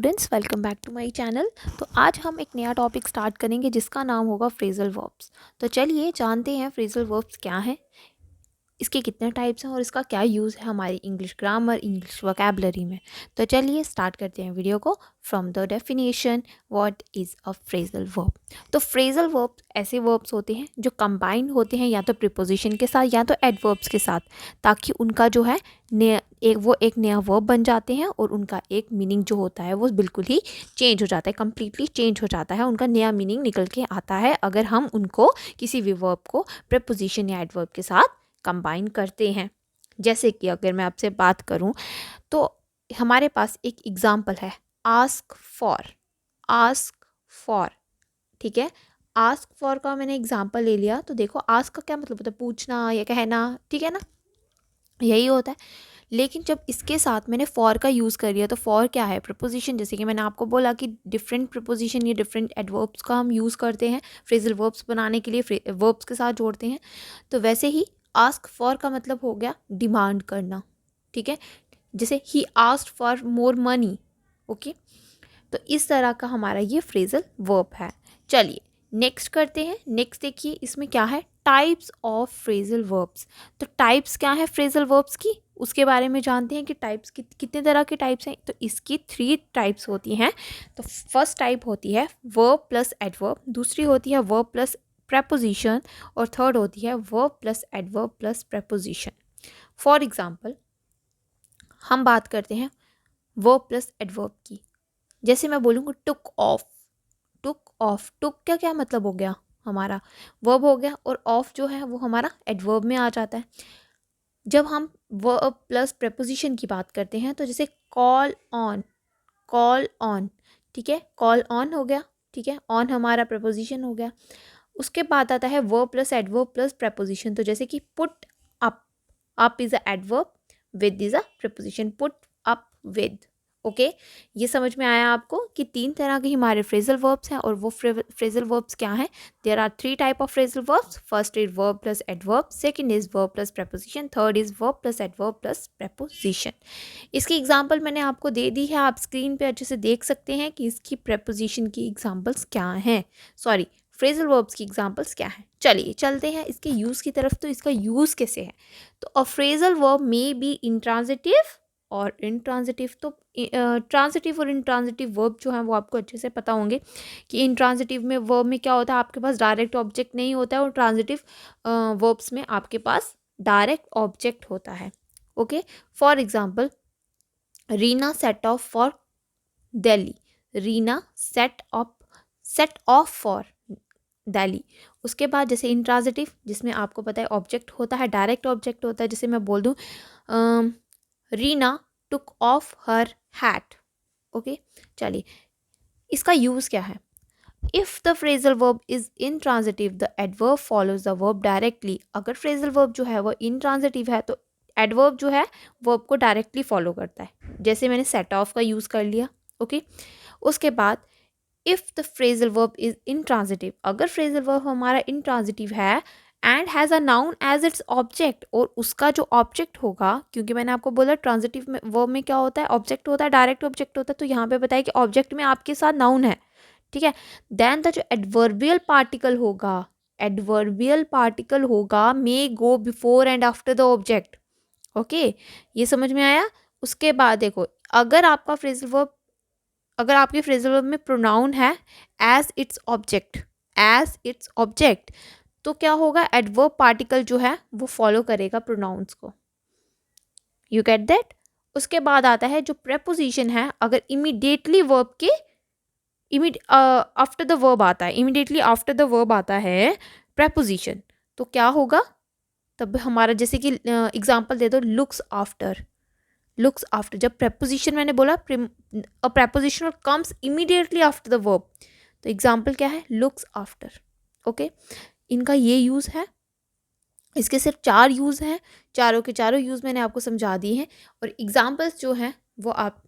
Students, welcome back to my channel. तो आज हम एक नया टॉपिक स्टार्ट करेंगे जिसका नाम होगा फ्रेजल वर्ब्स। तो चलिए जानते हैं फ्रेजल वर्ब्स क्या हैं, इसके कितने टाइप्स हैं और इसका क्या यूज़ है हमारी इंग्लिश ग्रामर, इंग्लिश वोकैबुलरी में। तो चलिए स्टार्ट करते हैं वीडियो को from the definition what is a phrasal verb. तो फ्रेजल वर्ब्स ऐसे वर्ब्स होते हैं जो कंबाइंड होते हैं या तो प्रीपोजिशन के साथ या तो एडवर्ब्स के साथ, ताकि उनका जो है एक नया वर्ब बन जाते हैं और उनका एक मीनिंग जो होता है वो बिल्कुल ही चेंज हो जाता है, कम्प्लीटली चेंज हो जाता है, उनका नया मीनिंग निकल के आता है अगर हम उनको किसी भी वर्ब को प्रीपोजिशन या एडवर्ब के साथ कंबाइन करते हैं। जैसे कि अगर मैं आपसे बात करूं तो हमारे पास एक एग्जाम्पल है, आस्क फॉर। आस्क फॉर, ठीक है। आस्क फॉर का मैंने एग्जाम्पल ले लिया, तो देखो आस्क का क्या मतलब होता है, पूछना या कहना, ठीक है ना, यही होता है। लेकिन जब इसके साथ मैंने फॉर का यूज़ कर लिया तो फॉर क्या है, प्रपोजिशन। जैसे कि मैंने आपको बोला कि डिफरेंट प्रपोजिशन या डिफरेंट एडवर्ब्स का हम यूज़ करते हैं फ्रेजल वर्ब्स बनाने के लिए, वर्ब्स के साथ जोड़ते हैं। तो वैसे ही आस्क फॉर का मतलब हो गया डिमांड करना, ठीक है। जैसे he asked for more money, okay. तो इस तरह का हमारा ये फ्रेजल वर्ब है। चलिए नेक्स्ट करते हैं। नेक्स्ट देखिए इसमें क्या है, टाइप्स ऑफ फ्रेजल वर्ब्स। तो टाइप्स क्या है फ्रेजल वर्ब्स की, उसके बारे में जानते हैं कि टाइप्स कितने तरह के टाइप्स हैं। तो इसकी 3 टाइप्स होती हैं। तो फर्स्ट टाइप होती है वर्ब प्लस एडवर्ब, दूसरी होती है वर्ब प्लस preposition और थर्ड होती है verb plus adverb plus preposition। For example हम बात करते हैं वर्ब प्लस एडवर्ब की। जैसे मैं बोलूँगी टुक ऑफ। टुक ऑफ, टुक का क्या मतलब हो गया, हमारा वर्ब हो गया, और ऑफ जो है वो हमारा एडवर्ब में आ जाता है। जब हम वर्ब प्लस preposition की बात करते हैं तो जैसे कॉल ऑन। कॉल ऑन, ठीक है, कॉल ऑन हो गया, ठीक है, ऑन हमारा preposition हो गया। उसके बाद आता है verb plus adverb plus preposition। तो जैसे कि put up. Up is a adverb, with is a preposition, put up with. Okay, ये समझ में आया आपको कि 3 तरह के हमारे फ्रेजल वर्ब्स हैं। और वो फ्रेजल वर्ब्स क्या हैं, there are 3 type of phrasal verbs. First is verb plus adverb, second is verb plus preposition, third is verb plus adverb plus preposition। इसकी एग्जांपल मैंने आपको दे दी है, आप स्क्रीन पे अच्छे से देख सकते हैं कि इसकी preposition की एग्जांपल्स क्या हैं, सॉरी फ्रेजल वर्ब्स की एग्जांपल्स क्या हैं। चलिए चलते हैं इसके यूज़ की तरफ। तो इसका यूज़ कैसे है, तो अ phrasal verb may be intransitive और इंट्रांजिटिव। तो ट्रांजिटिव और इंट्रांजिटिव वर्ब जो हैं वो आपको अच्छे से पता होंगे कि इंट्रांजिटिव में वर्ब में क्या होता है, आपके पास डायरेक्ट ऑब्जेक्ट नहीं होता है, और ट्रांजिटिव वर्ब्स में आपके पास डायरेक्ट ऑब्जेक्ट होता है। Okay, for example Reena set of for Delhi. Reena set of for Delhi. उसके बाद जैसे इंट्रांजिटिव, जिसमें आपको पता है ऑब्जेक्ट होता है, डायरेक्ट ऑब्जेक्ट होता है। जैसे मैं बोल दूँ Reena took of her hat. Okay, चलिए इसका यूज़ क्या है। If the phrasal verb is intransitive the adverb follows the verb directly. अगर फ्रेजल वर्ब जो है वो इंट्रांजिटिव है तो एडवर्ब जो है वर्ब को डायरेक्टली फॉलो करता है। जैसे मैंने सेट ऑफ का यूज़ कर लिया, ओके। उसके बाद if the phrasal verb is intransitive, अगर फ्रेजल वर्ब हमारा इंट्रांजिटिव है and has a noun as its object, और उसका जो ऑब्जेक्ट होगा, क्योंकि मैंने आपको बोला ट्रांजिटिव में वर्ब में क्या होता है, ऑब्जेक्ट होता है, डायरेक्ट ऑब्जेक्ट होता है। तो यहाँ पे बताया कि ऑब्जेक्ट में आपके साथ नाउन है, ठीक है। देन द जो एडवर्बियल पार्टिकल होगा, एडवर्बियल पार्टिकल होगा may go before and after the object. Okay, ये समझ में आया। उसके बाद देखो, अगर आपका फ्रेजल वर्ब, अगर आपके फ्रेजल वर्ब में प्रोनाउन है as its object, as its object, तो क्या होगा, एडवर्ब पार्टिकल जो है वो फॉलो करेगा प्रोनाउंस को। You get that. उसके बाद आता है जो प्रेपोजिशन है, अगर इमीडिएटली वर्ब के आफ्टर द वर्ब आता है, इमीडिएटली आफ्टर द वर्ब आता है प्रेपोजिशन, तो क्या होगा, तब हमारा जैसे कि एग्जांपल दे दो, लुक्स आफ्टर। लुक्स आफ्टर, जब प्रेपोजिशन मैंने बोला a preposition comes immediately after the verb, तो एग्जांपल क्या है, लुक्स आफ्टर। ओके, इनका ये यूज़ है। इसके सिर्फ 4 यूज़ हैं, चारों के चारों यूज़ मैंने आपको समझा दिए हैं। और एग्जांपल्स जो हैं वो आप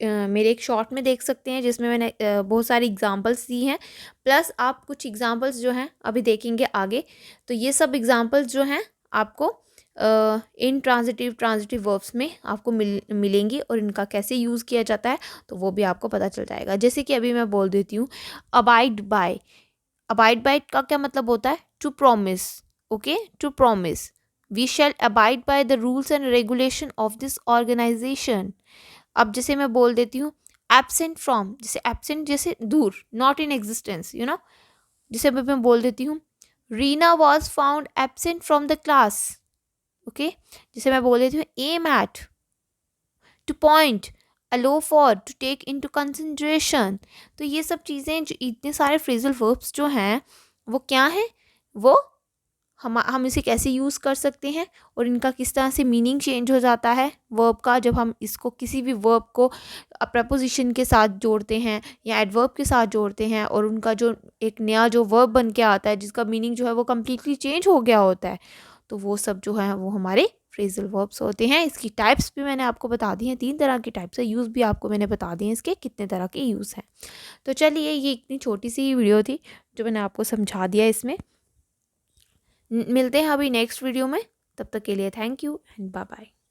मेरे एक शॉर्ट में देख सकते हैं, जिसमें मैंने बहुत सारी एग्जांपल्स दी हैं, प्लस आप कुछ एग्जांपल्स जो हैं अभी देखेंगे आगे। तो ये सब एग्जांपल्स जो हैं आपको इन ट्रांजिटिव वर्ब्स में आपको मिलेंगी और इनका कैसे यूज़ किया जाता है तो वो भी आपको पता चल जाएगा। जैसे कि अभी मैं बोल देती हूँ अबाइड बाय। अबाइड बाय का क्या मतलब होता है? To promise. Okay, to promise. We shall abide by the rules and regulation of this organisation. अब जैसे मैं बोल देती हूँ एब्सेंट फ्रॉम, जैसे एब्सेंट जैसे दूर, not in existence, you know. जैसे अभी मैं बोल देती हूँ Reena was found absent from the class. Okay, जैसे मैं बोल देती हूँ aim at, to point, allow for, to take into consideration. तो ये सब चीज़ें जो इतने सारे फ्रेजल वर्ब्स जो हैं वो क्या हैं, वो हम इसे कैसे यूज़ कर सकते हैं और इनका किस तरह से मीनिंग चेंज हो जाता है वर्ब का जब हम इसको किसी भी वर्ब को प्रपोजिशन के साथ जोड़ते हैं या एडवर्ब के साथ जोड़ते हैं और उनका जो एक नया जो वर्ब बन के आता है जिसका मीनिंग जो है वो कम्प्लीटली चेंज हो गया होता है। तो वो सब जो है वो हमारे फ्रेजल वर्ब्स होते हैं। इसकी टाइप्स भी मैंने आपको बता दी हैं, 3 तरह की टाइप्स है। यूज़ भी आपको मैंने बता दिए हैं इसके कितने तरह के यूज़ हैं। तो चलिए, ये इतनी छोटी सी वीडियो थी जो मैंने आपको समझा दिया इसमें। मिलते हैं अभी नेक्स्ट वीडियो में, तब तक के लिए thank you and bye bye.